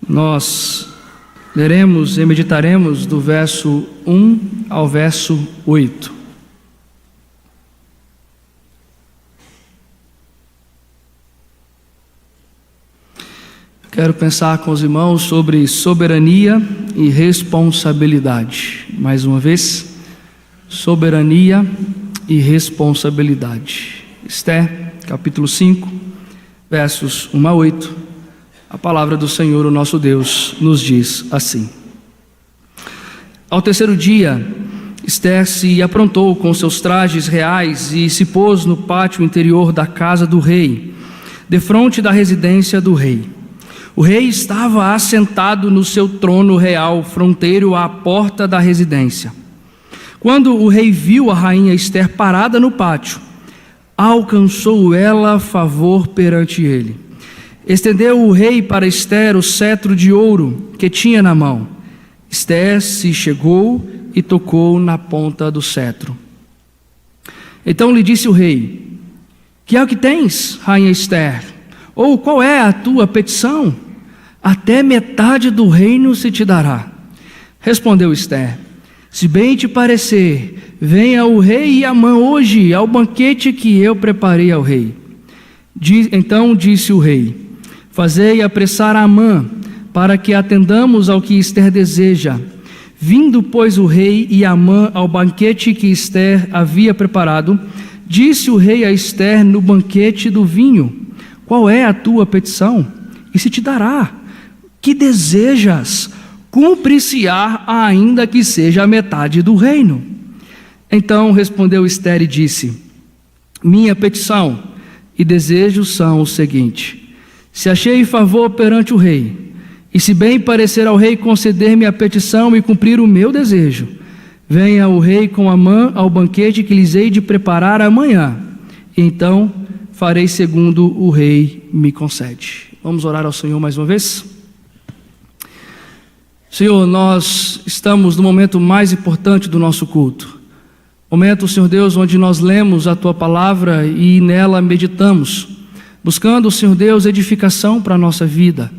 Nós leremos e meditaremos do verso 1 ao verso 8. Quero pensar com os irmãos sobre soberania e responsabilidade. Mais uma vez, soberania e responsabilidade. Esther, capítulo 5, versos 1 a 8. A palavra do Senhor, o nosso Deus, nos diz assim: Ao terceiro dia, Esther se aprontou com seus trajes reais e se pôs no pátio interior da casa do rei, defronte da residência do rei. O rei estava assentado no seu trono real, fronteiro à porta da residência. Quando o rei viu a rainha Esther parada no pátio, alcançou ela favor perante ele. Estendeu o rei para Esther o cetro de ouro que tinha na mão. Esther se chegou e tocou na ponta do cetro. Então lhe disse o rei: Que é o que tens, rainha Esther? Ou qual é a tua petição? Até metade do reino se te dará. Respondeu Esther: Se bem te parecer, venha o rei e Amã hoje ao banquete que eu preparei ao rei. Então disse o rei: Fazei apressar a Amã, para que atendamos ao que Esther deseja. Vindo, pois, o rei e Amã ao banquete que Esther havia preparado, disse o rei a Esther no banquete do vinho: Qual é a tua petição? E se te dará. Que desejas? Cumprir-se-á, ainda que seja a metade do reino. Então respondeu Esther e disse: Minha petição e desejo são o seguinte: Se achei favor perante o rei, e se bem parecer ao rei conceder-me a petição e cumprir o meu desejo, venha o rei com Amã ao banquete que lhes hei de preparar amanhã, e então farei segundo o rei me concede. Vamos orar ao Senhor mais uma vez? Senhor, nós estamos no momento mais importante do nosso culto. Momento, Senhor Deus, onde nós lemos a Tua palavra e nela meditamos, buscando, Senhor Deus, edificação para a nossa vida,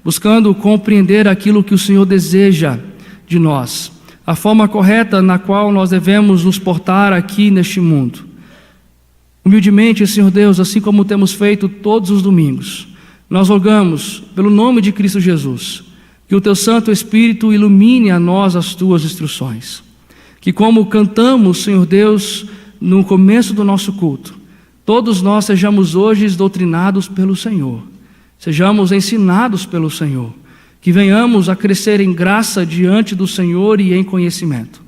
buscando compreender aquilo que o Senhor deseja de nós, a forma correta na qual nós devemos nos portar aqui neste mundo. Humildemente, Senhor Deus, assim como temos feito todos os domingos, nós rogamos, pelo nome de Cristo Jesus, que o Teu Santo Espírito ilumine a nós as Tuas instruções. Que como cantamos, Senhor Deus, no começo do nosso culto, todos nós sejamos hoje doutrinados pelo Senhor, sejamos ensinados pelo Senhor, que venhamos a crescer em graça diante do Senhor e em conhecimento.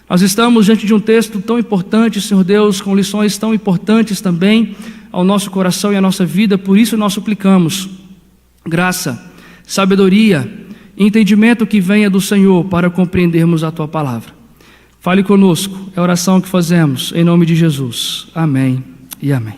Nós estamos diante de um texto tão importante, Senhor Deus, com lições tão importantes também ao nosso coração e à nossa vida, por isso nós suplicamos graça, sabedoria, entendimento que venha do Senhor para compreendermos a Tua palavra. Fale conosco, é a oração que fazemos, em nome de Jesus. Amém e amém.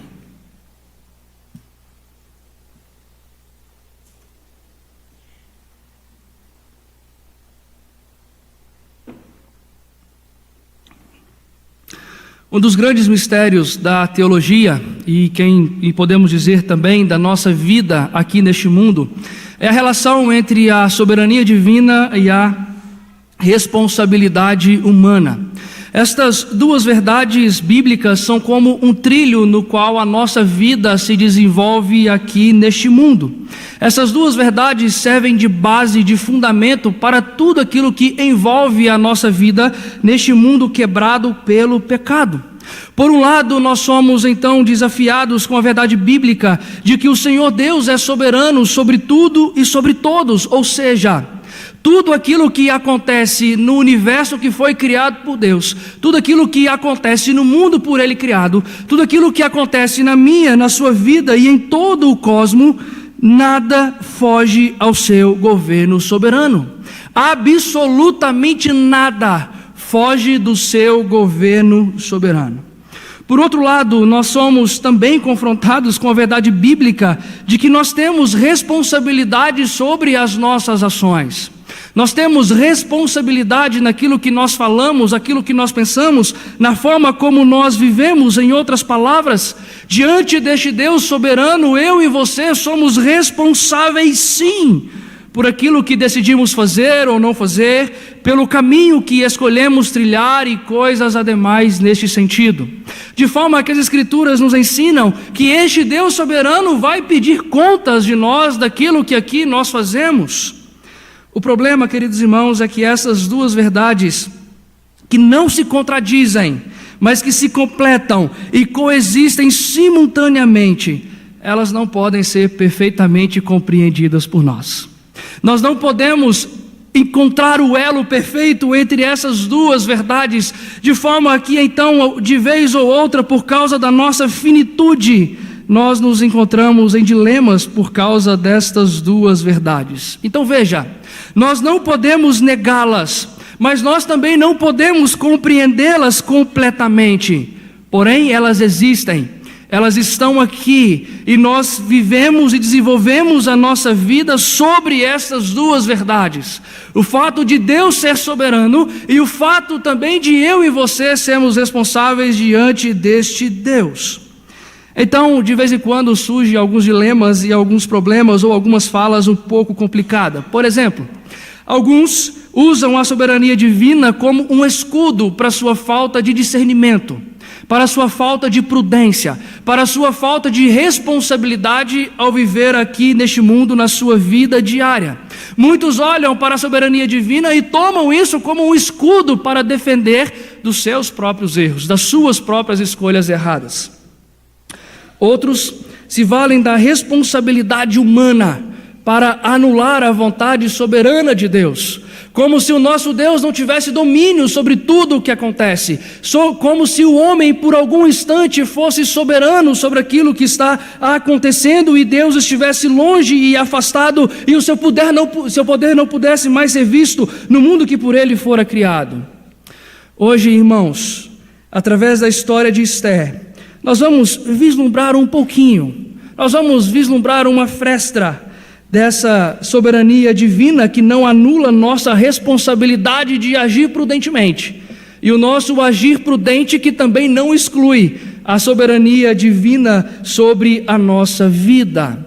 Um dos grandes mistérios da teologia e podemos dizer também da nossa vida aqui neste mundo é a relação entre a soberania divina e a responsabilidade humana. Estas duas verdades bíblicas são como um trilho no qual a nossa vida se desenvolve aqui neste mundo. Essas duas verdades servem de base, de fundamento para tudo aquilo que envolve a nossa vida neste mundo quebrado pelo pecado. Por um lado, nós somos então desafiados com a verdade bíblica de que o Senhor Deus é soberano sobre tudo e sobre todos, ou seja, tudo aquilo que acontece no universo que foi criado por Deus, tudo aquilo que acontece no mundo por Ele criado, tudo aquilo que acontece na minha, na sua vida e em todo o cosmo, nada foge ao seu governo soberano. Absolutamente nada foge do seu governo soberano. Por outro lado, nós somos também confrontados com a verdade bíblica de que nós temos responsabilidade sobre as nossas ações. Nós temos responsabilidade naquilo que nós falamos, aquilo que nós pensamos, na forma como nós vivemos. Em outras palavras, diante deste Deus soberano, eu e você somos responsáveis sim por aquilo que decidimos fazer ou não fazer, pelo caminho que escolhemos trilhar e coisas ademais neste sentido. De forma que as Escrituras nos ensinam que este Deus soberano vai pedir contas de nós daquilo que aqui nós fazemos. O problema, queridos irmãos, é que essas duas verdades que não se contradizem, mas que se completam e coexistem simultaneamente, elas não podem ser perfeitamente compreendidas por nós. Nós não podemos encontrar o elo perfeito entre essas duas verdades, de forma que então, de vez ou outra, por causa da nossa finitude, nós nos encontramos em dilemas por causa destas duas verdades. Então veja, nós não podemos negá-las, mas nós também não podemos compreendê-las completamente. Porém, elas existem, elas estão aqui, e nós vivemos e desenvolvemos a nossa vida sobre essas duas verdades. O fato de Deus ser soberano e o fato também de eu e você sermos responsáveis diante deste Deus. Então, de vez em quando surgem alguns dilemas e alguns problemas ou algumas falas um pouco complicadas. Por exemplo, alguns usam a soberania divina como um escudo para sua falta de discernimento, para sua falta de prudência, para sua falta de responsabilidade ao viver aqui neste mundo na sua vida diária. Muitos olham para a soberania divina e tomam isso como um escudo para defender dos seus próprios erros, das suas próprias escolhas erradas. Outros se valem da responsabilidade humana para anular a vontade soberana de Deus, como se o nosso Deus não tivesse domínio sobre tudo o que acontece, como se o homem por algum instante fosse soberano sobre aquilo que está acontecendo e Deus estivesse longe e afastado e o seu poder não pudesse mais ser visto no mundo que por ele fora criado. Hoje, irmãos, através da história de Esther, nós vamos vislumbrar um pouquinho, nós vamos vislumbrar uma fresta dessa soberania divina que não anula nossa responsabilidade de agir prudentemente, e o nosso agir prudente que também não exclui a soberania divina sobre a nossa vida.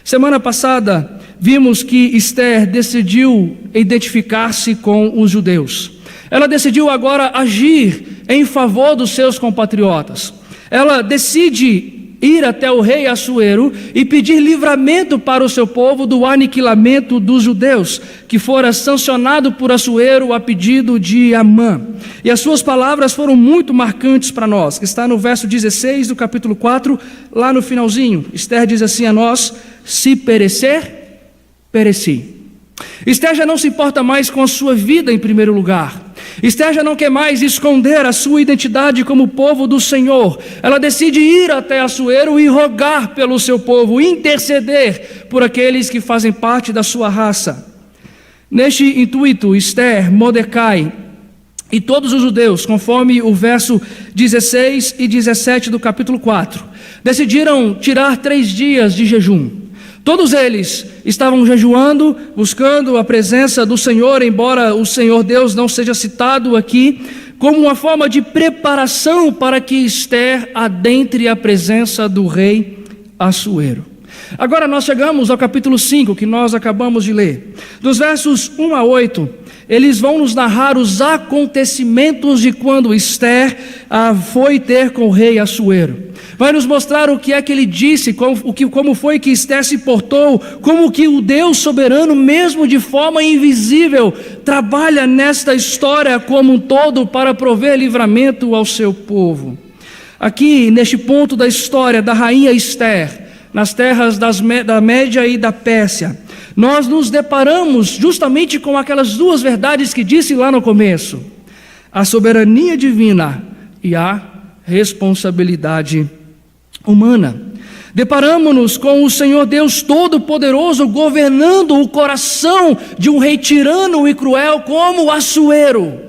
Semana passada vimos que Esther decidiu identificar-se com os judeus. Ela decidiu agora agir em favor dos seus compatriotas. Ela decide ir até o rei Assuero e pedir livramento para o seu povo do aniquilamento dos judeus, que fora sancionado por Assuero a pedido de Amã. E as suas palavras foram muito marcantes para nós, que está no verso 16 do capítulo 4, lá no finalzinho. Esther diz assim a nós: se perecer, pereci. Esther já não se importa mais com a sua vida em primeiro lugar. Esther já não quer mais esconder a sua identidade como povo do Senhor. Ela decide ir até Assuero e rogar pelo seu povo, interceder por aqueles que fazem parte da sua raça. Neste intuito, Esther, Mordecai e todos os judeus, conforme o verso 16 e 17 do capítulo 4, decidiram tirar 3 dias de jejum. Todos eles estavam jejuando, buscando a presença do Senhor, embora o Senhor Deus não seja citado aqui, como uma forma de preparação para que Esther adentre a presença do rei Assuero. Agora nós chegamos ao capítulo 5, que nós acabamos de ler. Dos versos 1 a 8, eles vão nos narrar os acontecimentos de quando Esther foi ter com o rei Assuero. Vai nos mostrar o que é que ele disse, como foi que Esther se portou, como que o Deus soberano, mesmo de forma invisível, trabalha nesta história como um todo para prover livramento ao seu povo. Aqui, neste ponto da história da rainha Esther, nas terras da Média e da Pérsia, nós nos deparamos justamente com aquelas duas verdades que disse lá no começo: a soberania divina e a responsabilidade humana. Deparamos-nos com o Senhor Deus Todo-Poderoso governando o coração de um rei tirano e cruel como Assuero.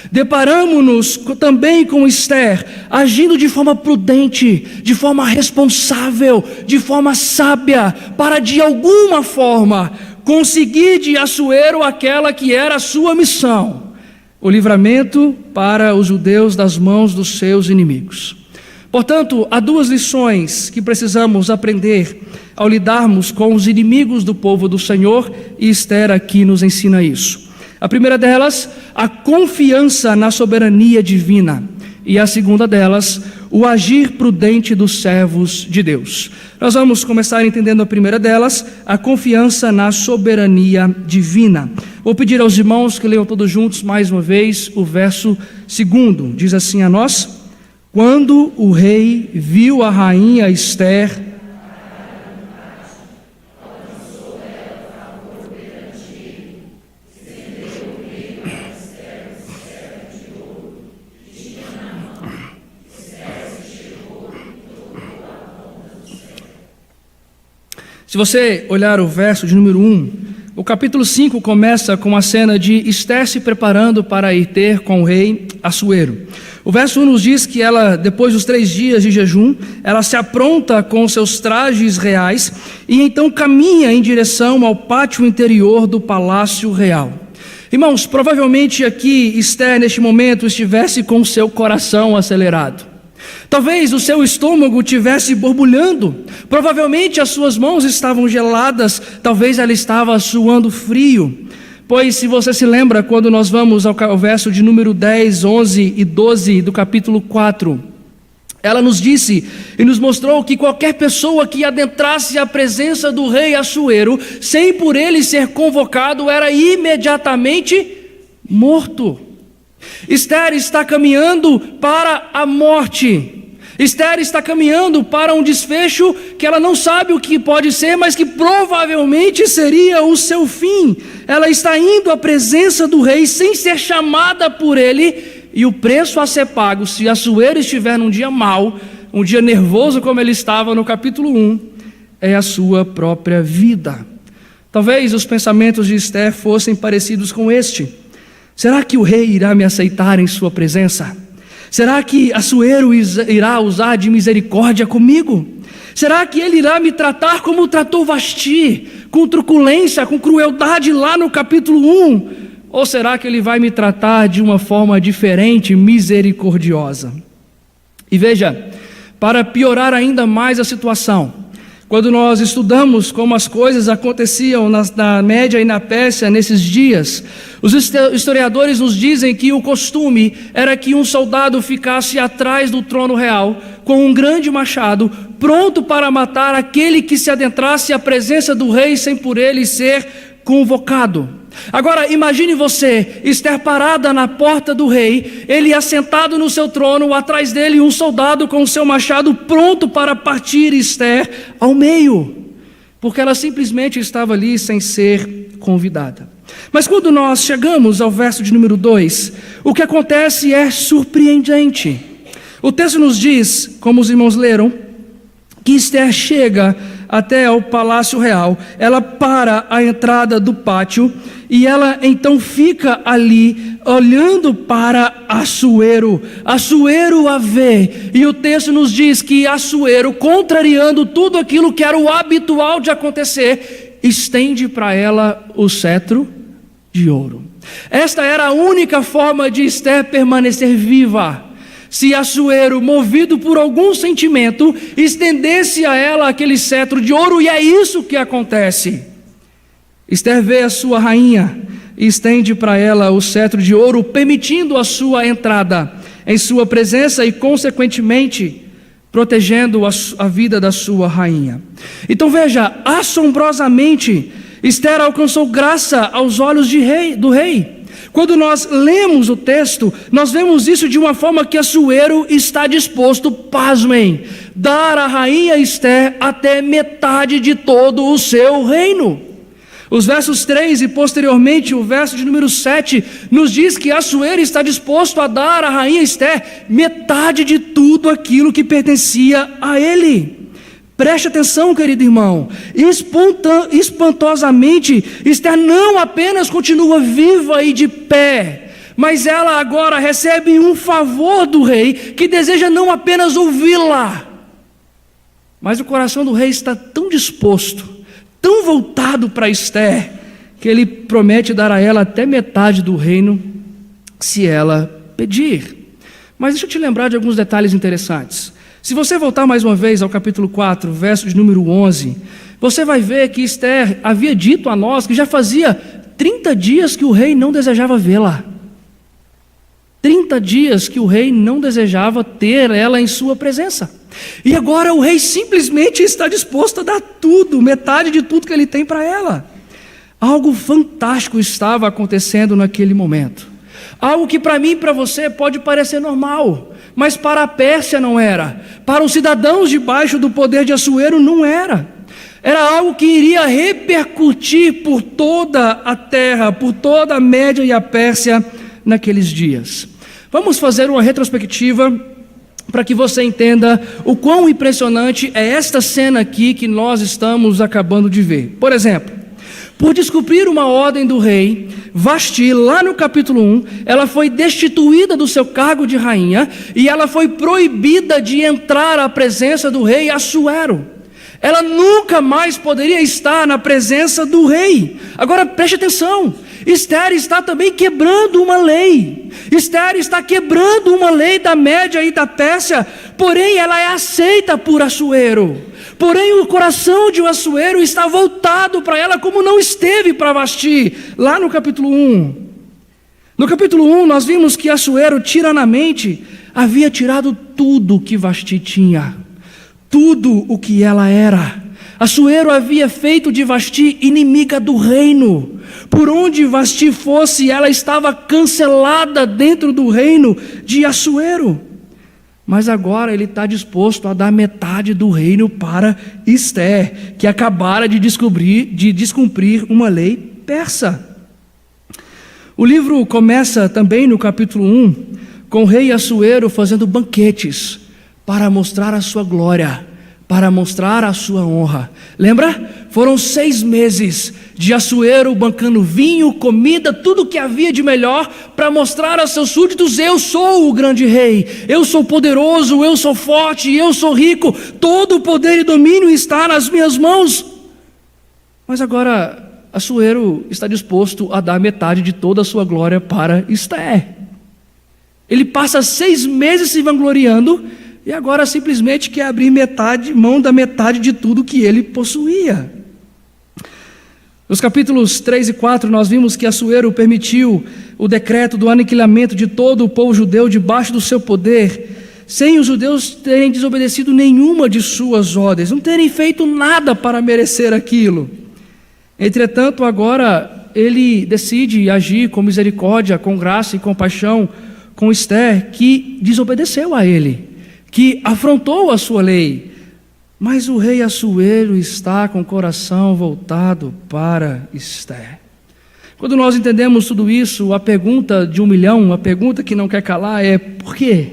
Deparamos-nos também com Esther agindo de forma prudente, de forma responsável, de forma sábia, para de alguma forma conseguir de Assuero aquela que era a sua missão: o livramento para os judeus das mãos dos seus inimigos. Portanto, há duas lições que precisamos aprender ao lidarmos com os inimigos do povo do Senhor, e Esther aqui nos ensina isso. A primeira delas, a confiança na soberania divina, e a segunda delas, o agir prudente dos servos de Deus. Nós vamos começar entendendo a primeira delas, a confiança na soberania divina. Vou pedir aos irmãos que leiam todos juntos mais uma vez o verso 2. Diz assim a nós: quando o rei viu a rainha Esther, se você olhar o verso de número 1, o capítulo 5 começa com a cena de Esther se preparando para ir ter com o rei Assuero. O verso 1 nos diz que ela, depois dos 3 dias de jejum, ela se apronta com seus trajes reais e então caminha em direção ao pátio interior do palácio real. Irmãos, provavelmente aqui Esther neste momento estivesse com seu coração acelerado. Talvez o seu estômago estivesse borbulhando, provavelmente as suas mãos estavam geladas, talvez ela estava suando frio. Pois se você se lembra, quando nós vamos ao verso de número 10, 11 e 12 do capítulo 4, ela nos disse e nos mostrou que qualquer pessoa que adentrasse a presença do rei Assuero, sem por ele ser convocado, era imediatamente morto. Esther está caminhando para a morte. Esther está caminhando para um desfecho que ela não sabe o que pode ser, mas que provavelmente seria o seu fim. Ela está indo à presença do rei sem ser chamada por ele, e o preço a ser pago, se Assuero estiver num dia mau, um dia nervoso como ele estava no capítulo 1, é a sua própria vida. Talvez os pensamentos de Esther fossem parecidos com este: será que o rei irá me aceitar em sua presença? Será que Assuero irá usar de misericórdia comigo? Será que ele irá me tratar como tratou Vasti, com truculência, com crueldade lá no capítulo 1? Ou será que ele vai me tratar de uma forma diferente, misericordiosa? E veja, para piorar ainda mais a situação, quando nós estudamos como as coisas aconteciam na Média e na Pérsia nesses dias, os historiadores nos dizem que o costume era que um soldado ficasse atrás do trono real com um grande machado, pronto para matar aquele que se adentrasse à presença do rei sem por ele ser convocado. Agora imagine você, Esther parada na porta do rei, ele assentado no seu trono, atrás dele um soldado com o seu machado pronto para partir Esther ao meio, porque ela simplesmente estava ali sem ser convidada. Mas quando nós chegamos ao verso de número 2, o que acontece é surpreendente. O texto nos diz, como os irmãos leram, que Esther chega até ao palácio real, ela para a entrada do pátio e ela então fica ali olhando para Assuero. Assuero a vê, e o texto nos diz que Assuero, contrariando tudo aquilo que era o habitual de acontecer, estende para ela o cetro de ouro. Esta era a única forma de Esther permanecer viva. Se Assuero, movido por algum sentimento, estendesse a ela aquele cetro de ouro, e é isso que acontece. Esther vê a sua rainha e estende para ela o cetro de ouro, permitindo a sua entrada em sua presença e, consequentemente, protegendo a vida da sua rainha. Então veja, assombrosamente, Esther alcançou graça aos olhos do rei. Quando nós lemos o texto, nós vemos isso de uma forma que Assuero está disposto, pasmem, dar à rainha Esther até metade de todo o seu reino. Os versos 3 e posteriormente o verso de número 7 nos diz que Assuero está disposto a dar à rainha Esther metade de tudo aquilo que pertencia a ele. Preste atenção, querido irmão, espantosamente, Esther não apenas continua viva e de pé, mas ela agora recebe um favor do rei, que deseja não apenas ouvi-la, mas o coração do rei está tão disposto, tão voltado para Esther, que ele promete dar a ela até metade do reino, se ela pedir. Mas deixa eu te lembrar de alguns detalhes interessantes. Se você voltar mais uma vez ao capítulo 4, verso de número 11, você vai ver que Esther havia dito a nós que já fazia 30 dias que o rei não desejava vê-la. 30 dias que o rei não desejava ter ela em sua presença. E agora o rei simplesmente está disposto a dar tudo, metade de tudo que ele tem para ela. Algo fantástico estava acontecendo naquele momento. Algo que para mim e para você pode parecer normal, mas para a Pérsia não era. Para os cidadãos debaixo do poder de Assuero não era. Era algo que iria repercutir por toda a terra, por toda a Média e a Pérsia naqueles dias. Vamos fazer uma retrospectiva para que você entenda o quão impressionante é esta cena aqui que nós estamos acabando de ver. Por exemplo, por descumprir uma ordem do rei, Vasti, lá no capítulo 1, ela foi destituída do seu cargo de rainha e ela foi proibida de entrar à presença do rei Assuero. Ela nunca mais poderia estar na presença do rei. Agora preste atenção, Esther está também quebrando uma lei. Esther está quebrando uma lei da Média e da Pérsia, porém ela é aceita por Assuero. Porém o coração de Assuero está voltado para ela como não esteve para Vasti, lá no capítulo 1. No capítulo 1 nós vimos que Assuero tiranamente havia tirado tudo que Vasti tinha. Tudo o que ela era. Assuero havia feito de Vasti inimiga do reino. Por onde Vasti fosse, ela estava cancelada dentro do reino de Assuero. Mas agora ele está disposto a dar metade do reino para Esther, que acabara de descumprir uma lei persa. O livro começa também no capítulo 1, com o rei Assuero fazendo banquetes para mostrar a sua glória, para mostrar a sua honra. Lembra? Foram 6 meses de Assuero bancando vinho, comida, tudo que havia de melhor, para mostrar aos seus súditos: eu sou o grande rei, eu sou poderoso, eu sou forte, eu sou rico, todo o poder e domínio está nas minhas mãos. Mas agora Assuero está disposto a dar metade de toda a sua glória para Esther. Ele passa 6 meses se vangloriando e agora simplesmente quer abrir mão da metade de tudo que ele possuía. Nos capítulos 3 e 4 nós vimos que Assuero permitiu o decreto do aniquilamento de todo o povo judeu debaixo do seu poder, sem os judeus terem desobedecido nenhuma de suas ordens, não terem feito nada para merecer aquilo. Entretanto, agora ele decide agir com misericórdia, com graça e compaixão com Esther, que desobedeceu a ele, que afrontou a sua lei. Mas o rei Assuero está com o coração voltado para Esther. Quando nós entendemos tudo isso, a pergunta de 1 milhão, a pergunta que não quer calar é: por quê?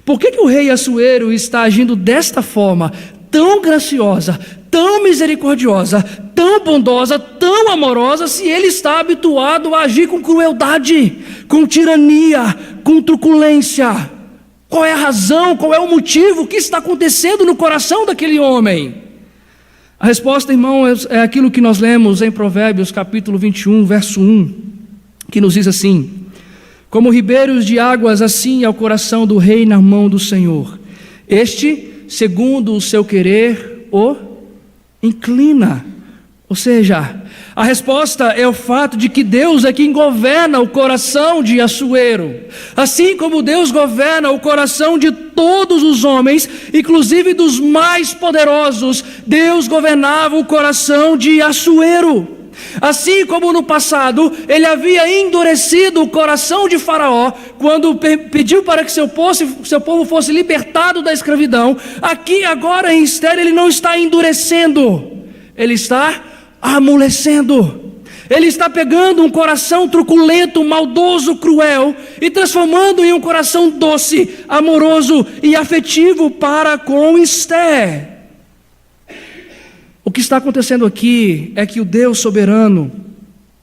Por que o rei Assuero está agindo desta forma, tão graciosa, tão misericordiosa, tão bondosa, tão amorosa, se ele está habituado a agir com crueldade, com tirania, com truculência? Qual é a razão, qual é o motivo, o que está acontecendo no coração daquele homem? A resposta, irmão, é aquilo que nós lemos em Provérbios capítulo 21, verso 1, que nos diz assim: como ribeiros de águas, assim é o coração do rei na mão do Senhor. Este, segundo o seu querer, o inclina. Ou seja, a resposta é o fato de que Deus é quem governa o coração de Assuero. Assim como Deus governa o coração de todos os homens, inclusive dos mais poderosos, Deus governava o coração de Assuero. Assim como no passado ele havia endurecido o coração de Faraó quando pediu para que seu povo fosse libertado da escravidão, aqui agora em Esther ele não está endurecendo, ele está amolecendo. Ele está pegando um coração truculento, maldoso, cruel e transformando em um coração doce, amoroso e afetivo para com Esther. O que está acontecendo aqui é que o Deus soberano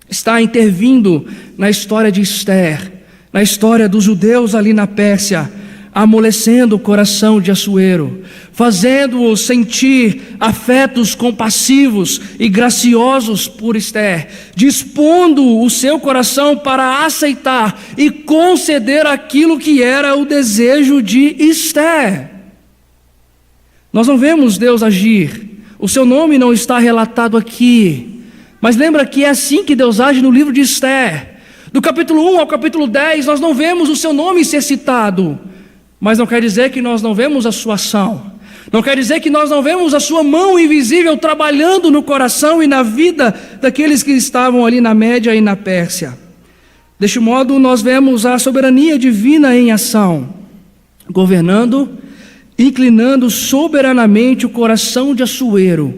está intervindo na história de Esther, na história dos judeus ali na Pérsia, amolecendo o coração de Assuero, fazendo-o sentir afetos compassivos e graciosos por Esther, dispondo o seu coração para aceitar e conceder aquilo que era o desejo de Esther. Nós não vemos Deus agir, o seu nome não está relatado aqui, mas lembra que é assim que Deus age no livro de Esther. Do capítulo 1 ao capítulo 10, nós não vemos o seu nome ser citado, mas não quer dizer que nós não vemos a sua ação, não quer dizer que nós não vemos a sua mão invisível trabalhando no coração e na vida daqueles que estavam ali na Média e na Pérsia. Deste modo, nós vemos a soberania divina em ação, governando, inclinando soberanamente o coração de Assuero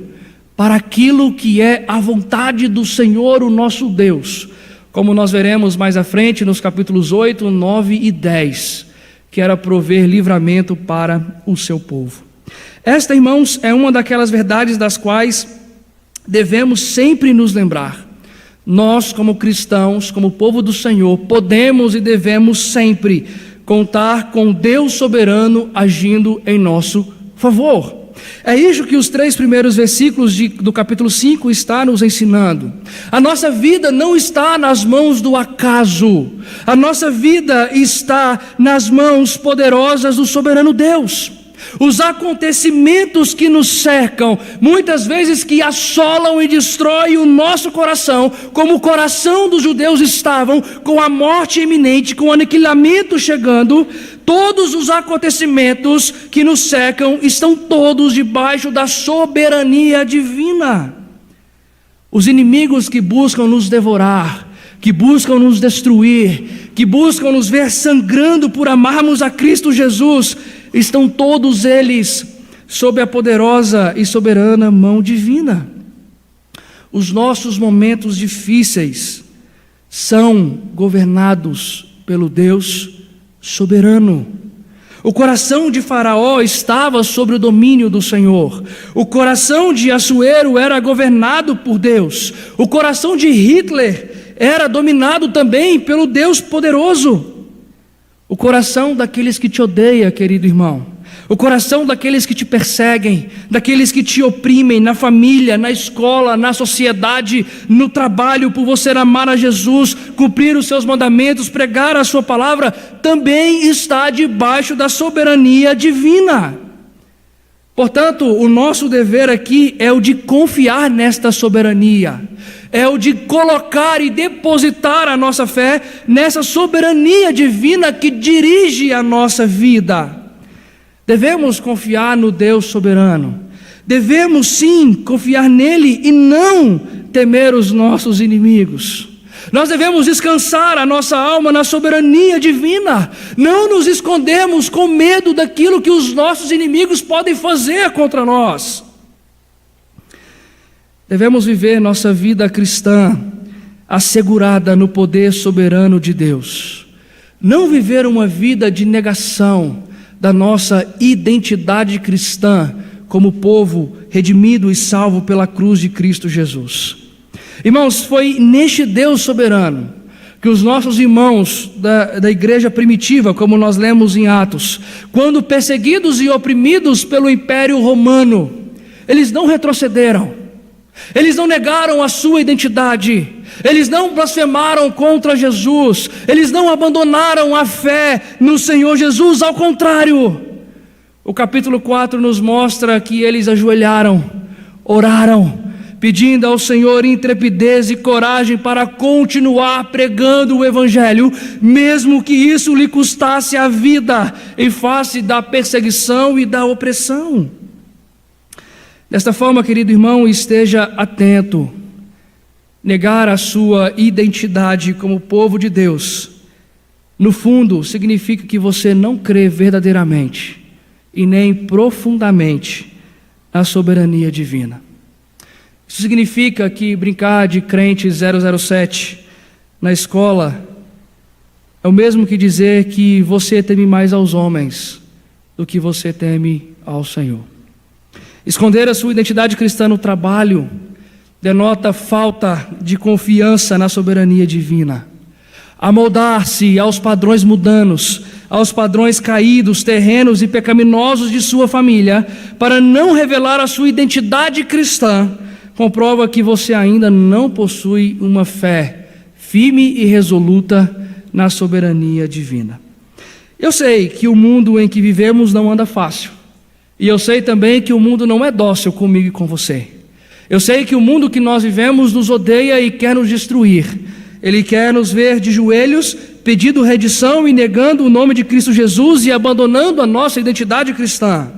para aquilo que é a vontade do Senhor, o nosso Deus, como nós veremos mais à frente nos capítulos 8, 9 e 10, que era prover livramento para o seu povo. Esta, irmãos, é uma daquelas verdades das quais devemos sempre nos lembrar. Nós, como cristãos, como povo do Senhor, podemos e devemos sempre contar com Deus soberano agindo em nosso favor. É isso que os 3 primeiros versículos do capítulo 5 está nos ensinando. A nossa vida não está nas mãos do acaso, a nossa vida está nas mãos poderosas do soberano Deus. Os acontecimentos que nos cercam, muitas vezes que assolam e destroem o nosso coração, como o coração dos judeus estavam, com a morte iminente, com o aniquilamento chegando, todos os acontecimentos que nos cercam estão todos debaixo da soberania divina. Os inimigos que buscam nos devorar, que buscam nos destruir, que buscam nos ver sangrando por amarmos a Cristo Jesus, estão todos eles sob a poderosa e soberana mão divina. Os nossos momentos difíceis são governados pelo Deus soberano. O coração de Faraó estava sob o domínio do Senhor. O coração de Assuero era governado por Deus. O coração de Hitler era dominado também pelo Deus poderoso. O coração daqueles que te odeiam, querido irmão, o coração daqueles que te perseguem, daqueles que te oprimem na família, na escola, na sociedade, no trabalho, por você amar a Jesus, cumprir os seus mandamentos, pregar a sua palavra, também está debaixo da soberania divina. Portanto, o nosso dever aqui é o de confiar nesta soberania, é o de colocar e depositar a nossa fé nessa soberania divina que dirige a nossa vida. Devemos confiar no Deus soberano, devemos sim confiar nele e não temer os nossos inimigos. Nós devemos descansar a nossa alma na soberania divina, não nos escondermos com medo daquilo que os nossos inimigos podem fazer contra nós. Devemos viver nossa vida cristã assegurada no poder soberano de Deus, não viver uma vida de negação da nossa identidade cristã como povo redimido e salvo pela cruz de Cristo Jesus. Irmãos, foi neste Deus soberano que os nossos irmãos da igreja primitiva, como nós lemos em Atos, quando perseguidos e oprimidos pelo Império Romano, eles não retrocederam, eles não negaram a sua identidade, eles não blasfemaram contra Jesus, eles não abandonaram a fé no Senhor Jesus, ao contrário. O capítulo 4 nos mostra que eles ajoelharam, oraram, pedindo ao Senhor intrepidez e coragem para continuar pregando o Evangelho, mesmo que isso lhe custasse a vida em face da perseguição e da opressão. Desta forma, querido irmão, esteja atento. Negar a sua identidade como povo de Deus, no fundo, significa que você não crê verdadeiramente e nem profundamente na soberania divina. Isso significa que brincar de crente 007 na escola é o mesmo que dizer que você teme mais aos homens do que você teme ao Senhor. Esconder a sua identidade cristã no trabalho denota falta de confiança na soberania divina. Amoldar-se aos padrões mundanos, aos padrões caídos, terrenos e pecaminosos de sua família, para não revelar a sua identidade cristã, comprova que você ainda não possui uma fé firme e resoluta na soberania divina. Eu sei que o mundo em que vivemos não anda fácil. E eu sei também que o mundo não é dócil comigo e com você. Eu sei que o mundo que nós vivemos nos odeia e quer nos destruir. Ele quer nos ver de joelhos, pedindo rendição e negando o nome de Cristo Jesus e abandonando a nossa identidade cristã.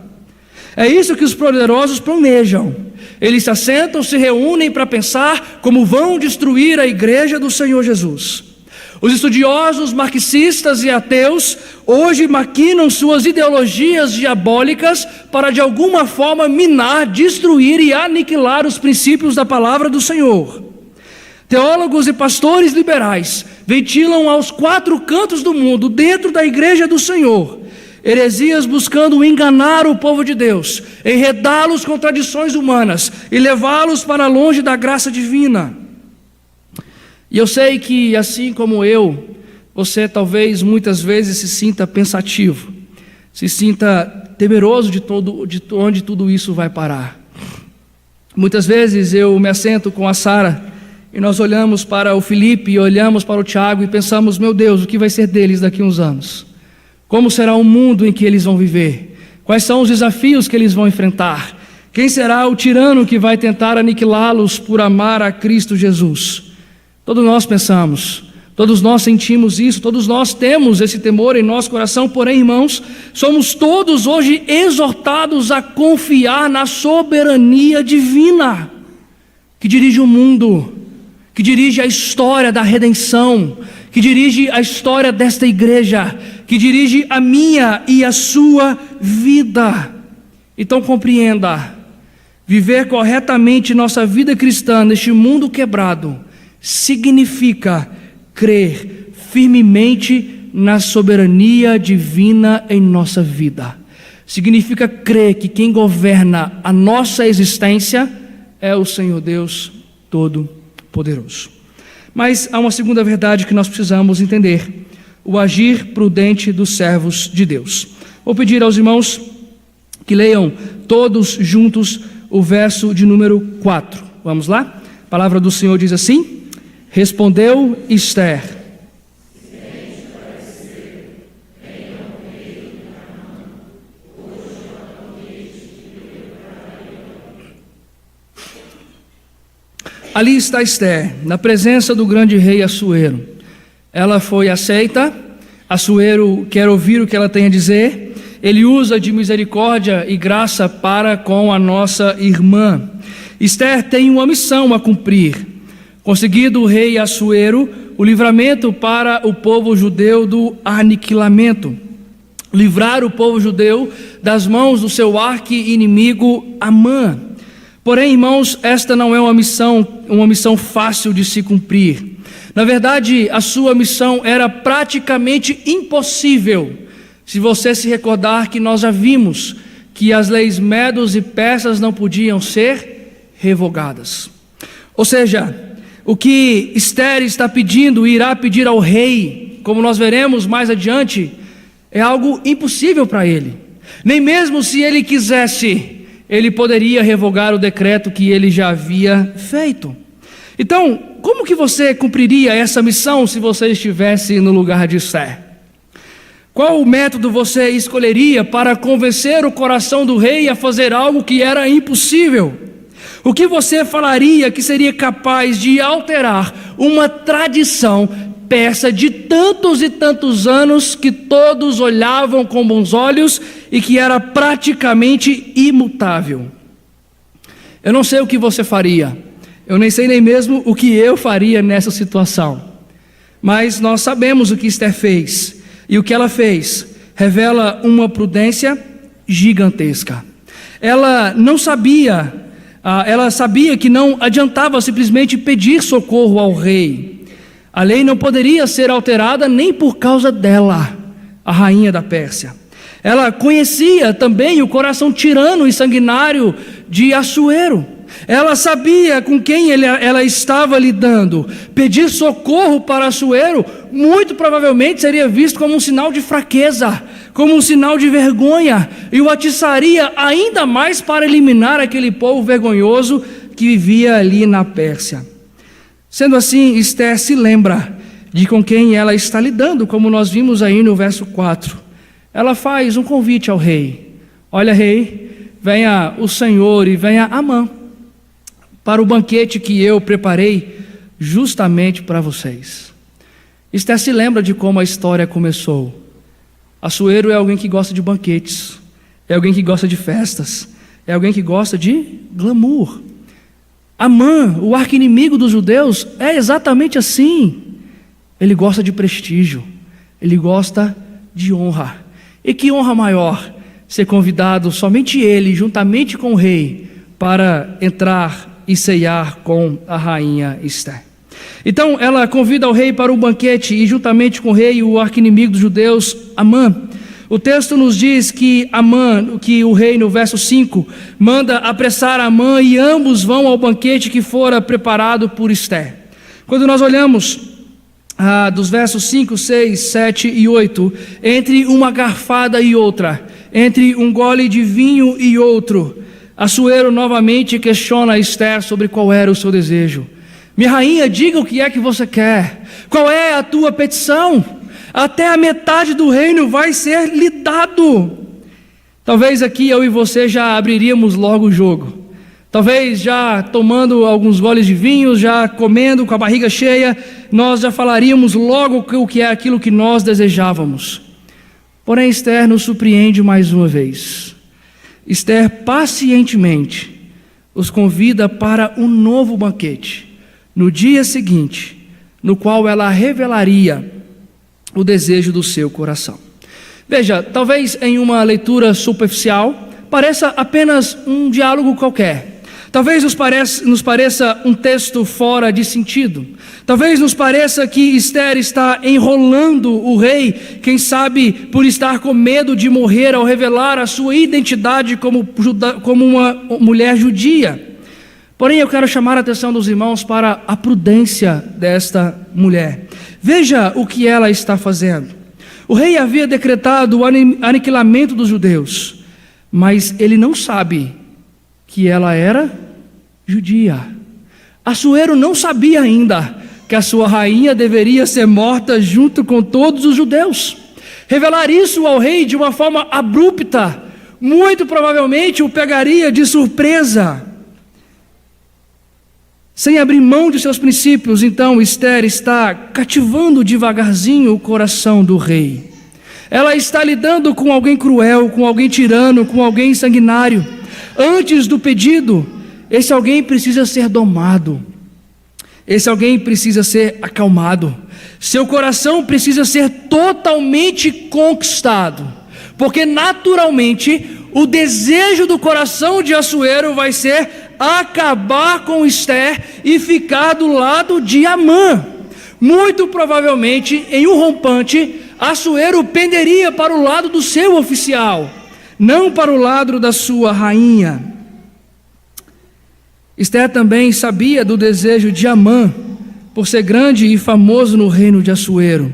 É isso que os poderosos planejam. Eles se assentam, se reúnem para pensar como vão destruir a igreja do Senhor Jesus. Os estudiosos marxistas e ateus hoje maquinam suas ideologias diabólicas para de alguma forma minar, destruir e aniquilar os princípios da palavra do Senhor. Teólogos e pastores liberais ventilam aos quatro cantos do mundo, dentro da igreja do Senhor, heresias buscando enganar o povo de Deus, enredá-los com tradições humanas e levá-los para longe da graça divina. E eu sei que, assim como eu, você talvez muitas vezes se sinta pensativo, se sinta temeroso de onde tudo isso vai parar. Muitas vezes eu me assento com a Sara e nós olhamos para o Felipe e olhamos para o Tiago e pensamos: meu Deus, o que vai ser deles daqui a uns anos? Como será o mundo em que eles vão viver? Quais são os desafios que eles vão enfrentar? Quem será o tirano que vai tentar aniquilá-los por amar a Cristo Jesus? Todos nós pensamos, todos nós sentimos isso, todos nós temos esse temor em nosso coração. Porém, irmãos, somos todos hoje exortados a confiar na soberania divina, que dirige o mundo, que dirige a história da redenção, que dirige a história desta igreja, que dirige a minha e a sua vida. Então compreenda, viver corretamente nossa vida cristã neste mundo quebrado significa crer firmemente na soberania divina em nossa vida. Significa crer que quem governa a nossa existência é o Senhor Deus Todo-Poderoso. Mas há uma segunda verdade que nós precisamos entender: o agir prudente dos servos de Deus. Vou pedir aos irmãos que leiam todos juntos o verso de número 4. Vamos lá? A palavra do Senhor diz assim: respondeu Esther: ali está Esther, na presença do grande rei Assuero. Ela foi aceita. Assuero quer ouvir o que ela tem a dizer. Ele usa de misericórdia e graça para com a nossa irmã. Esther tem uma missão a cumprir. Conseguido o rei Assuero o livramento para o povo judeu do aniquilamento, livrar o povo judeu das mãos do seu arqui-inimigo Amã. Porém, irmãos, esta não é uma missão fácil de se cumprir. Na verdade, a sua missão era praticamente impossível. Se você se recordar que nós já vimos que as leis medos e persas não podiam ser revogadas. Ou seja, o que Esther está pedindo e irá pedir ao rei, como nós veremos mais adiante, é algo impossível para ele. Nem mesmo se ele quisesse, ele poderia revogar o decreto que ele já havia feito. Então, como que você cumpriria essa missão se você estivesse no lugar de Esther? Qual método você escolheria para convencer o coração do rei a fazer algo que era impossível? O que você falaria que seria capaz de alterar uma tradição persa de tantos e tantos anos que todos olhavam com bons olhos e que era praticamente imutável? Eu não sei o que você faria. Eu nem sei nem mesmo o que eu faria nessa situação. Mas nós sabemos o que Esther fez. E o que ela fez revela uma prudência gigantesca. Ela sabia que não adiantava simplesmente pedir socorro ao rei. A lei não poderia ser alterada nem por causa dela, a rainha da Pérsia. Ela conhecia também o coração tirano e sanguinário de Assuero. Ela sabia com quem ela estava lidando. Pedir socorro para Assuero muito provavelmente seria visto como um sinal de fraqueza, como um sinal de vergonha, e o atiçaria ainda mais para eliminar aquele povo vergonhoso que vivia ali na Pérsia. Sendo assim, Esther se lembra de com quem ela está lidando, como nós vimos aí no verso 4. Ela faz um convite ao rei: olha, rei, venha o Senhor e venha Amã para o banquete que eu preparei justamente para vocês. Esther se lembra de como a história começou. Assuero é alguém que gosta de banquetes, é alguém que gosta de festas, é alguém que gosta de glamour. Amã, o arqui-inimigo dos judeus, é exatamente assim. Ele gosta de prestígio, ele gosta de honra. E que honra maior ser convidado somente ele, juntamente com o rei, para entrar e ceiar com a rainha Esther. Então ela convida o rei para o banquete e juntamente com o rei, o arqui-inimigo dos judeus, Amã. O texto nos diz que Amã, que o rei no verso 5, manda apressar Amã e ambos vão ao banquete que fora preparado por Esther. Quando nós olhamos dos versos 5, 6, 7 e 8, entre uma garfada e outra, entre um gole de vinho e outro, Assuero novamente questiona Esther sobre qual era o seu desejo. Minha rainha, diga o que é que você quer. Qual é a tua petição? Até a metade do reino vai ser lhe dado. Talvez aqui eu e você já abriríamos logo o jogo. Talvez já tomando alguns goles de vinho, já comendo com a barriga cheia, nós já falaríamos logo o que é aquilo que nós desejávamos. Porém, Esther nos surpreende mais uma vez. Esther pacientemente os convida para um novo banquete, no dia seguinte, no qual ela revelaria o desejo do seu coração. Veja, talvez em uma leitura superficial, pareça apenas um diálogo qualquer. Talvez nos pareça um texto fora de sentido. Talvez nos pareça que Esther está enrolando o rei, quem sabe por estar com medo de morrer ao revelar a sua identidade como uma mulher judia. Porém, eu quero chamar a atenção dos irmãos para a prudência desta mulher. Veja o que ela está fazendo. O rei havia decretado o aniquilamento dos judeus, mas ele não sabe que ela era judia. Assuero não sabia ainda que a sua rainha deveria ser morta junto com todos os judeus. Revelar isso ao rei de uma forma abrupta, muito provavelmente o pegaria de surpresa. Sem abrir mão de seus princípios, então Esther está cativando devagarzinho o coração do rei. Ela está lidando com alguém cruel, com alguém tirano, com alguém sanguinário. Antes do pedido, esse alguém precisa ser domado. Esse alguém precisa ser acalmado. Seu coração precisa ser totalmente conquistado. Porque naturalmente o desejo do coração de Assuero vai ser acabar com Esther e ficar do lado de Amã. Muito provavelmente, em um rompante, Assuero penderia para o lado do seu oficial, não para o lado da sua rainha. Esther também sabia do desejo de Amã, por ser grande e famoso no reino de Assuero.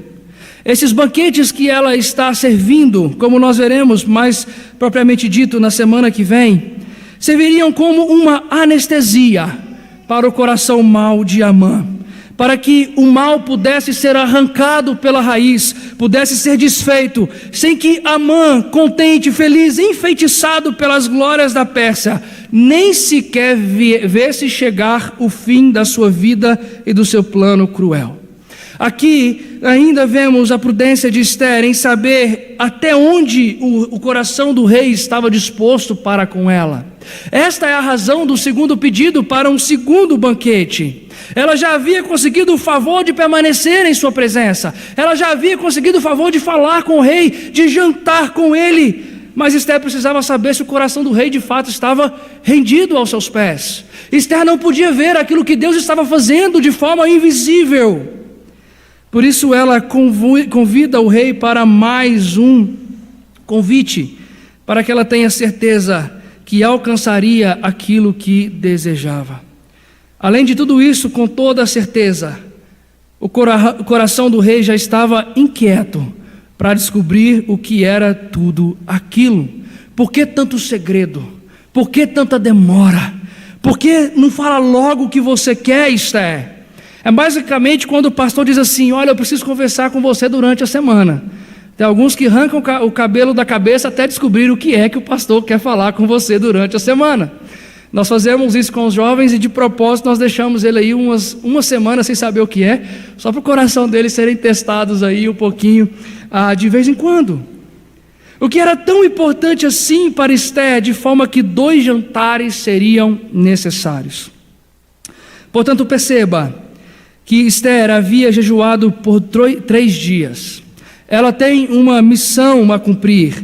Esses banquetes que ela está servindo, como nós veremos mais propriamente dito na semana que vem, serviriam como uma anestesia para o coração mau de Amã, para que o mal pudesse ser arrancado pela raiz, pudesse ser desfeito, sem que Amã, contente, feliz, enfeitiçado pelas glórias da Pérsia, nem sequer visse chegar o fim da sua vida e do seu plano cruel. Aqui ainda vemos a prudência de Esther em saber até onde o coração do rei estava disposto para com ela. Esta é a razão do segundo pedido para um segundo banquete. Ela já havia conseguido o favor de permanecer em sua presença. Ela já havia conseguido o favor de falar com o rei, de jantar com ele. Mas Esther precisava saber se o coração do rei de fato estava rendido aos seus pés. Esther não podia ver aquilo que Deus estava fazendo de forma invisível. Por isso ela convida o rei para mais um convite, para que ela tenha certeza que alcançaria aquilo que desejava. Além de tudo isso, com toda a certeza, o coração do rei já estava inquieto para descobrir o que era tudo aquilo. Por que tanto segredo? Por que tanta demora? Por que não fala logo o que você quer, Esther? É basicamente quando o pastor diz assim: olha, eu preciso conversar com você durante a semana. Tem alguns que arrancam o cabelo da cabeça até descobrir o que é que o pastor quer falar com você durante a semana. Nós fazemos isso com os jovens e de propósito nós deixamos ele aí uma semana sem saber o que é, só para o coração deles serem testados aí um pouquinho de vez em quando. O que era tão importante assim para Esther, de forma que 2 jantares seriam necessários. Portanto, perceba que Esther havia jejuado por 3 dias. Ela tem uma missão a cumprir,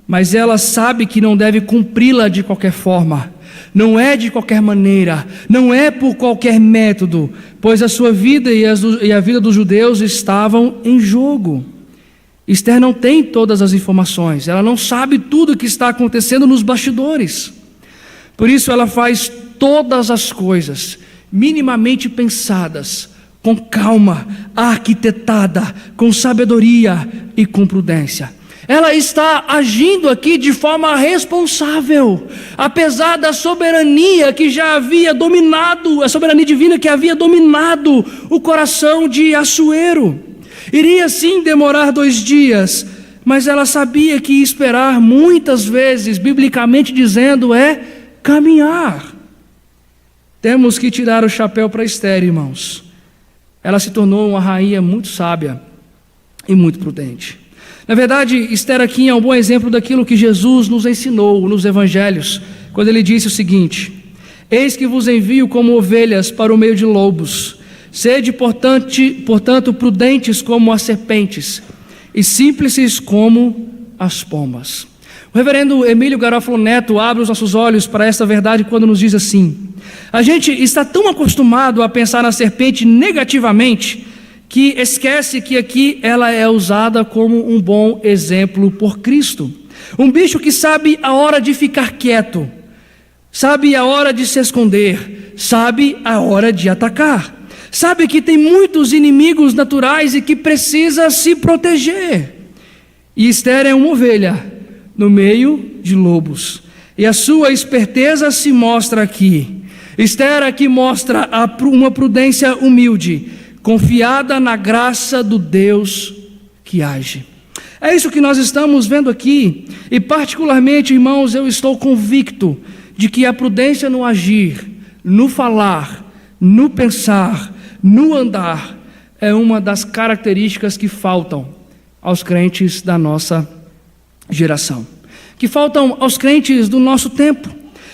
mas ela sabe que não deve cumpri-la de qualquer forma. Não é de qualquer maneira, não é por qualquer método, pois a sua vida e a vida dos judeus estavam em jogo. Esther não tem todas as informações, ela não sabe tudo o que está acontecendo nos bastidores. Por isso ela faz todas as coisas minimamente pensadas, com calma, arquitetada, com sabedoria e com prudência. Ela está agindo aqui de forma responsável, apesar da soberania que já havia dominado, a soberania divina que havia dominado o coração de Assuero. Iria sim demorar 2 dias, mas ela sabia que esperar muitas vezes, biblicamente dizendo, é caminhar. Temos que tirar o chapéu para Esther, irmãos. Ela se tornou uma rainha muito sábia e muito prudente. Na verdade, Esther aqui é um bom exemplo daquilo que Jesus nos ensinou nos evangelhos, quando ele disse o seguinte: eis que vos envio como ovelhas para o meio de lobos, sede portanto prudentes como as serpentes e simples como as pombas. O reverendo Emílio Garofalo Neto abre os nossos olhos para esta verdade quando nos diz assim: a gente está tão acostumado a pensar na serpente negativamente que esquece que aqui ela é usada como um bom exemplo por Cristo. Um bicho que sabe a hora de ficar quieto, sabe a hora de se esconder, sabe a hora de atacar, sabe que tem muitos inimigos naturais e que precisa se proteger. E Esther é uma ovelha no meio de lobos, e a sua esperteza se mostra aqui. Esther aqui mostra uma prudência humilde, confiada na graça do Deus que age. É isso que nós estamos vendo aqui, e particularmente, irmãos, eu estou convicto de que a prudência no agir, no falar, no pensar, no andar, é uma das características que faltam aos crentes da nossa geração, que faltam aos crentes do nosso tempo.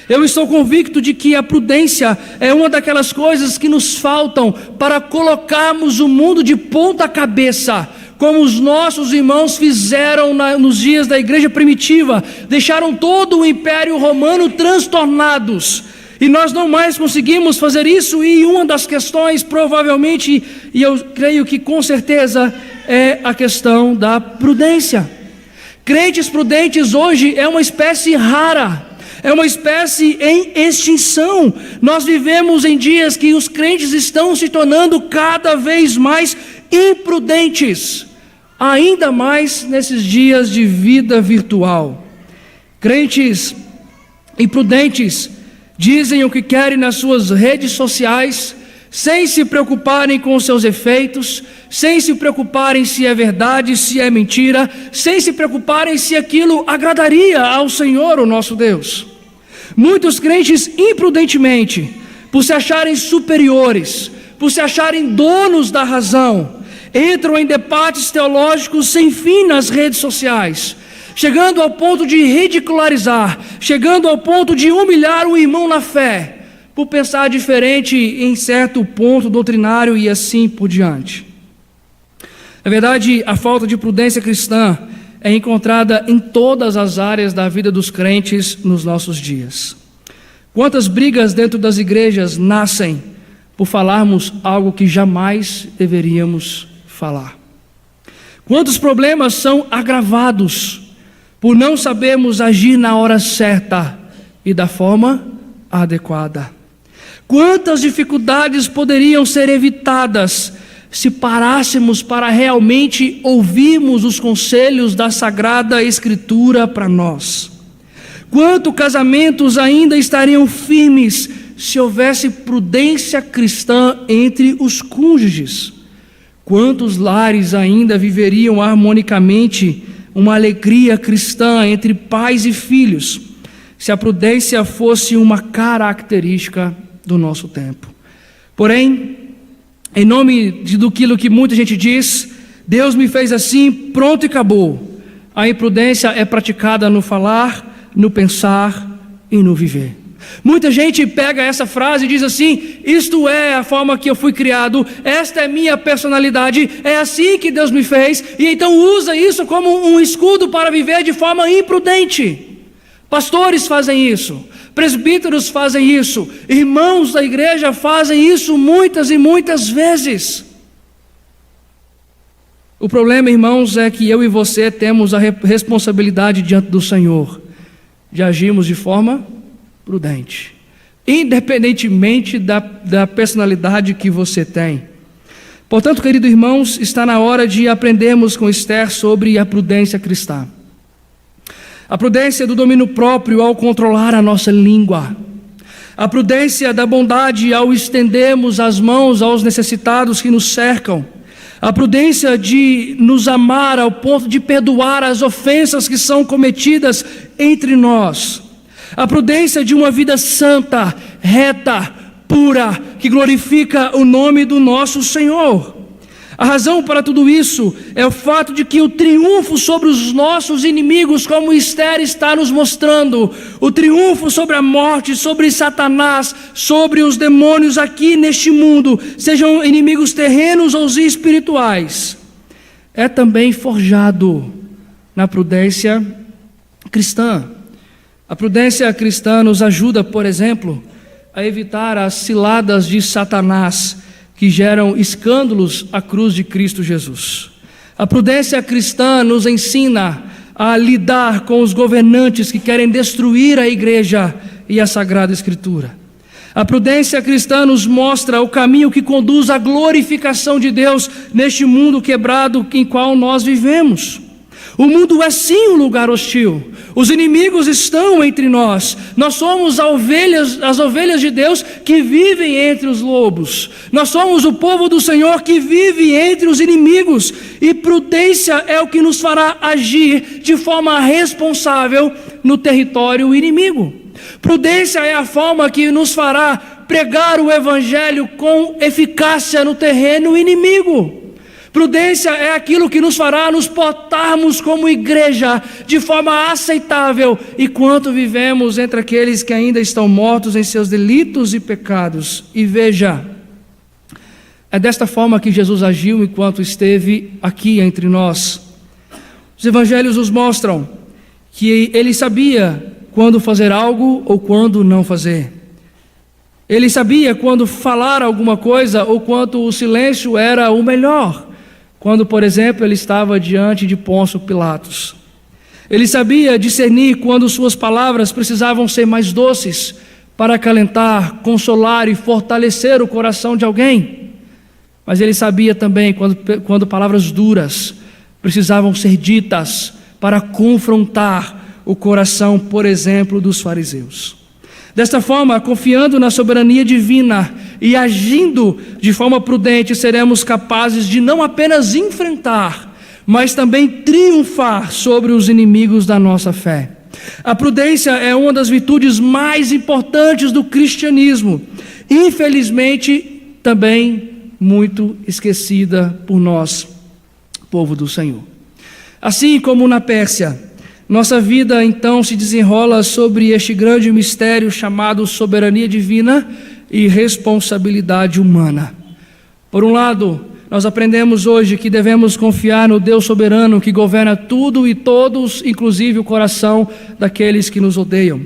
Eu estou convicto de que a prudência é uma daquelas coisas que nos faltam para colocarmos o mundo de ponta cabeça, como os nossos irmãos fizeram nos dias da igreja primitiva, deixaram todo o Império Romano transtornados, e nós não mais conseguimos fazer isso. E uma das questões, provavelmente, e eu creio que com certeza, é a questão da prudência. Crentes prudentes hoje é uma espécie rara, é uma espécie em extinção. Nós vivemos em dias que os crentes estão se tornando cada vez mais imprudentes, ainda mais nesses dias de vida virtual. Crentes imprudentes dizem o que querem nas suas redes sociais, sem se preocuparem com os seus efeitos, sem se preocuparem se é verdade, se é mentira, sem se preocuparem se aquilo agradaria ao Senhor, o nosso Deus. Muitos crentes imprudentemente, por se acharem superiores, por se acharem donos da razão, entram em debates teológicos sem fim nas redes sociais, chegando ao ponto de ridicularizar, chegando ao ponto de humilhar o irmão na fé, por pensar diferente em certo ponto doutrinário e assim por diante. Na verdade, a falta de prudência cristã é encontrada em todas as áreas da vida dos crentes nos nossos dias. Quantas brigas dentro das igrejas nascem por falarmos algo que jamais deveríamos falar? Quantos problemas são agravados por não sabermos agir na hora certa e da forma adequada? Quantas dificuldades poderiam ser evitadas se parássemos para realmente ouvirmos os conselhos da Sagrada Escritura para nós? Quantos casamentos ainda estariam firmes se houvesse prudência cristã entre os cônjuges? quantos lares ainda viveriam harmonicamente uma alegria cristã entre pais e filhos, se a prudência fosse uma característica do nosso tempo? Porém, em nome do que muita gente diz, Deus me fez assim, pronto e acabou. A imprudência é praticada no falar, no pensar e no viver. Muita gente pega essa frase e diz assim: isto é a forma que eu fui criado, esta é minha personalidade, é assim que Deus me fez, e então usa isso como um escudo para viver de forma imprudente. Pastores fazem isso, presbíteros fazem isso, irmãos da igreja fazem isso muitas e muitas vezes. O problema, irmãos, é que eu e você temos a responsabilidade diante do Senhor de agirmos de forma prudente, independentemente da personalidade que você tem. Portanto, queridos irmãos, está na hora de aprendermos com Esther sobre a prudência cristã. A prudência do domínio próprio ao controlar a nossa língua. A prudência da bondade ao estendermos as mãos aos necessitados que nos cercam. A prudência de nos amar ao ponto de perdoar as ofensas que são cometidas entre nós. A prudência de uma vida santa, reta, pura, que glorifica o nome do nosso Senhor. A razão para tudo isso é o fato de que o triunfo sobre os nossos inimigos, como Esther está nos mostrando, o triunfo sobre a morte, sobre Satanás, sobre os demônios aqui neste mundo, sejam inimigos terrenos ou espirituais, é também forjado na prudência cristã. A prudência cristã nos ajuda, por exemplo, a evitar as ciladas de Satanás que geram escândalos à cruz de Cristo Jesus. A prudência cristã nos ensina a lidar com os governantes que querem destruir a igreja e a Sagrada Escritura. A prudência cristã nos mostra o caminho que conduz à glorificação de Deus neste mundo quebrado em qual nós vivemos. O mundo é sim um lugar hostil. Os inimigos estão entre nós. Nós somos as ovelhas de Deus que vivem entre os lobos. Nós somos o povo do Senhor que vive entre os inimigos. E prudência é o que nos fará agir de forma responsável no território inimigo. Prudência é a forma que nos fará pregar o evangelho com eficácia no terreno inimigo. Prudência é aquilo que nos fará nos portarmos como igreja de forma aceitável enquanto vivemos entre aqueles que ainda estão mortos em seus delitos e pecados. E veja, é desta forma que Jesus agiu enquanto esteve aqui entre nós. Os evangelhos nos mostram que ele sabia quando fazer algo ou quando não fazer. Ele sabia quando falar alguma coisa ou quando o silêncio era o melhor. Quando, por exemplo, ele estava diante de Pôncio Pilatos. Ele sabia discernir quando suas palavras precisavam ser mais doces para acalentar, consolar e fortalecer o coração de alguém. Mas ele sabia também quando palavras duras precisavam ser ditas para confrontar o coração, por exemplo, dos fariseus. Desta forma, confiando na soberania divina e agindo de forma prudente, seremos capazes de não apenas enfrentar, mas também triunfar sobre os inimigos da nossa fé. A prudência é uma das virtudes mais importantes do cristianismo, infelizmente também muito esquecida por nós, povo do Senhor. Assim como na Pérsia, nossa vida então se desenrola sobre este grande mistério chamado soberania divina e responsabilidade humana. Por um lado, nós aprendemos hoje que devemos confiar no Deus soberano que governa tudo e todos, inclusive o coração daqueles que nos odeiam.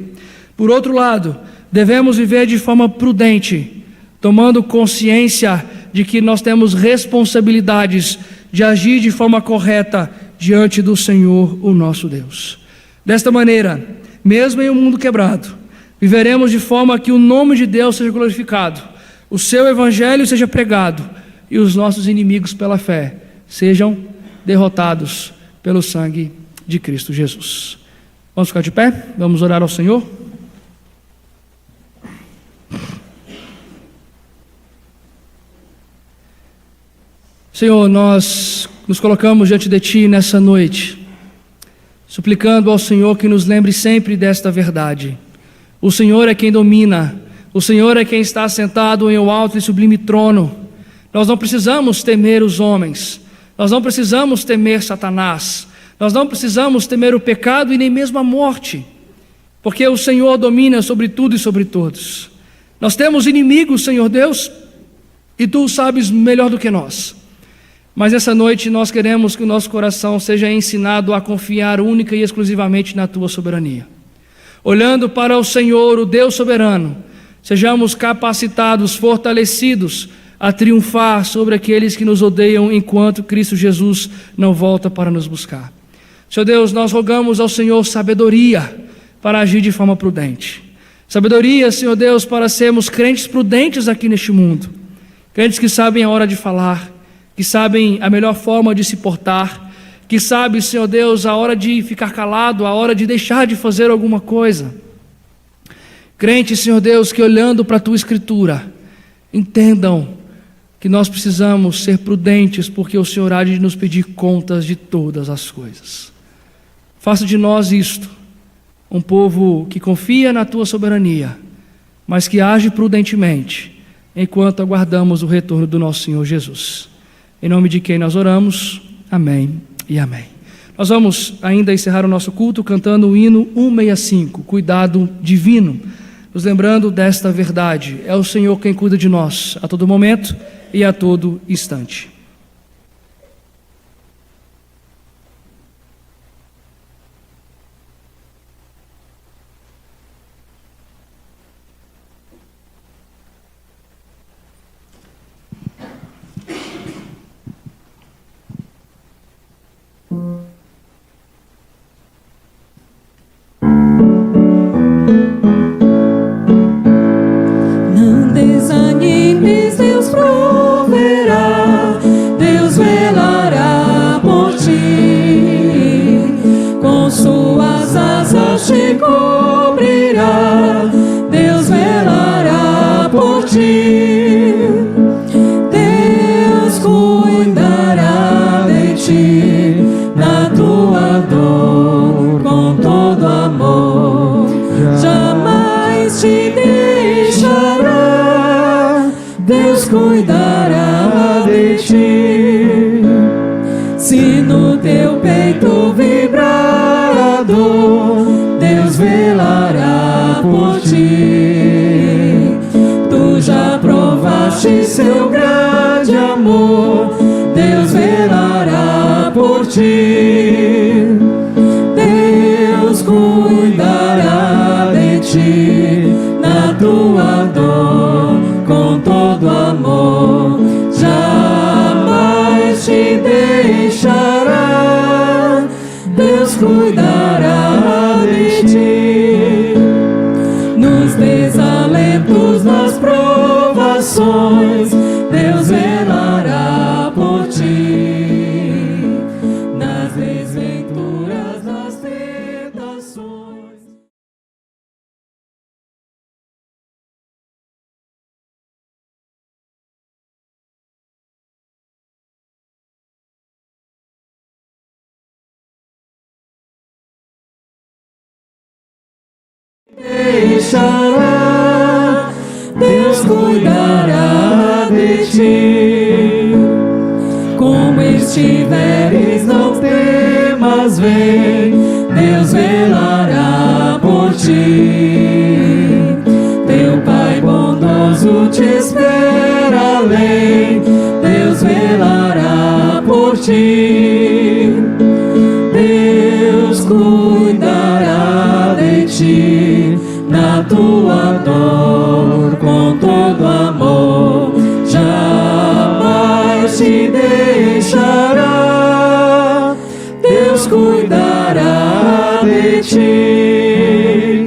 Por outro lado, devemos viver de forma prudente, tomando consciência de que nós temos responsabilidades de agir de forma correta diante do Senhor, o nosso Deus. Desta maneira, mesmo em um mundo quebrado, viveremos de forma que o nome de Deus seja glorificado, o seu evangelho seja pregado e os nossos inimigos pela fé sejam derrotados pelo sangue de Cristo Jesus. Vamos ficar de pé? Vamos orar ao Senhor? Senhor, nós nos colocamos diante de Ti nessa noite, suplicando ao Senhor que nos lembre sempre desta verdade. O Senhor é quem domina, o Senhor é quem está sentado em um alto e sublime trono. Nós não precisamos temer os homens, nós não precisamos temer Satanás, nós não precisamos temer o pecado e nem mesmo a morte, porque o Senhor domina sobre tudo e sobre todos. Nós temos inimigos, Senhor Deus, e Tu sabes melhor do que nós. Mas essa noite nós queremos que o nosso coração seja ensinado a confiar única e exclusivamente na Tua soberania. Olhando para o Senhor, o Deus soberano, sejamos capacitados, fortalecidos a triunfar sobre aqueles que nos odeiam enquanto Cristo Jesus não volta para nos buscar. Senhor Deus, nós rogamos ao Senhor sabedoria para agir de forma prudente. Sabedoria, Senhor Deus, para sermos crentes prudentes aqui neste mundo. Crentes que sabem a hora de falar, que sabem a melhor forma de se portar, que sabem, Senhor Deus, a hora de ficar calado, a hora de deixar de fazer alguma coisa. Crentes, Senhor Deus, que olhando para a Tua Escritura, entendam que nós precisamos ser prudentes, porque o Senhor há de nos pedir contas de todas as coisas. Faça de nós isto, um povo que confia na Tua soberania, mas que age prudentemente, enquanto aguardamos o retorno do nosso Senhor Jesus. Em nome de quem nós oramos, amém e amém. Nós vamos ainda encerrar o nosso culto cantando o hino 165, Cuidado Divino, nos lembrando desta verdade: é o Senhor quem cuida de nós a todo momento e a todo instante. Não desanimes, Deus proverá, Deus velará por ti, com suas asas te cobrirá, Deus velará por ti, Deus cuidará de ti, na tua dor, com todo amor, jamais te deixará, Deus cuidará de ti. Se no teu peito vibrar a dor, Deus velará por ti. Tu já provaste seu grande amor, Deus velará por ti. Deus cuidará de ti, na tua dor, com todo amor, jamais te deixará, Deus cuidará de ti. Nos desalentos, nas provações, Deus velará por ti, nas desventuras, nas tentações. Deixará, Deus cuidará de ti. Como estiveres, não temas, vem, Deus velará por ti. Teu Pai bondoso te espera além, Deus velará por ti. Deus cuidará de ti, na tua dor, com todo amor, jamais te deixará, Deus cuidará de ti.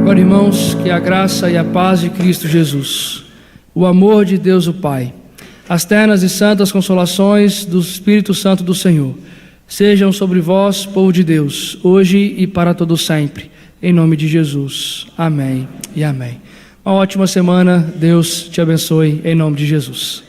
Agora, irmãos, que a graça e a paz de Cristo Jesus, o amor de Deus o Pai, as ternas e santas consolações do Espírito Santo do Senhor, sejam sobre vós, povo de Deus, hoje e para todo sempre, em nome de Jesus. Amém e amém. Uma ótima semana, Deus te abençoe, em nome de Jesus.